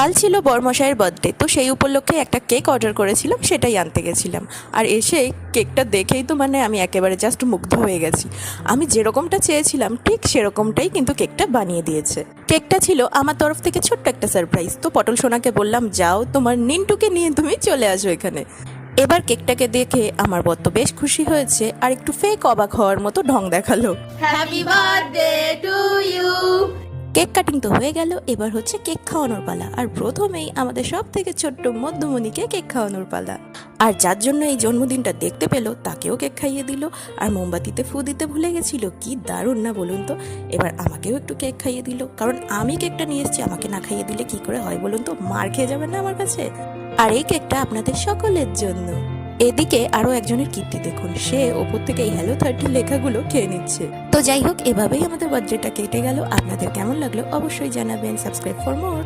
কাল ছিল বরমশাইয়ের বার্থডে, তো সেই উপলক্ষে একটা কেক অর্ডার করেছিলাম, সেটাই আনতে গেছিলাম। আর এসে কেকটা দেখেই তো আমি একেবারে জাস্ট মুগ্ধ হয়ে গেছি। আমি যেরকমটা চেয়েছিলাম ঠিক সেরকমটাই কিন্তু কেকটা বানিয়ে দিয়েছে। কেকটা ছিল আমার তরফ থেকে ছোট্ট একটা সারপ্রাইজ। তো পটল সোনাকে বললাম, যাও তোমার নিন্টুকে নিয়ে তুমি চলে আসো এখানে। এবার কেকটাকে দেখে আমার বর তো বেশ খুশি হয়েছে, আর একটু ফেক অবাক হওয়ার মতো ঢং দেখালো। Happy birthday to you. Cake cutting তো হয়ে গেল, এবার হচ্ছে কেক খাওয়ানোর পালা। আর প্রথমেই আমাদের সব থেকে ছোট্ট মধ্যমণিকে কেক খাওয়ানোর পালা। আর যার জন্য এই জন্মদিনটা দেখতে পেল তাকেও কেক খাইয়ে দিল। আর মোমবাতিতে ফু দিতে ভুলে গেছিল, কি দারুণ না বলুন তো। এবার আমাকেও একটু কেক খাইয়ে দিল, কারণ আমি কেকটা নিয়ে এসেছি, আমাকে না খাইয়ে দিলে কি করে হয় বলুন তো, মার খেয়ে যাবেন না আমার কাছে। আর এই কেকটা আপনাদের সকলের জন্য। এদিকে আরো একজনের কীর্তি দেখুন, সে ওপর থেকে এই হ্যালো 30 লেখাগুলো খেয়ে নিচ্ছে। তো যাই হোক, এভাবেই আমাদের বার্থডেটা কেটে গেল। আপনাদের কেমন লাগলো অবশ্যই জানাবেন। Subscribe for more.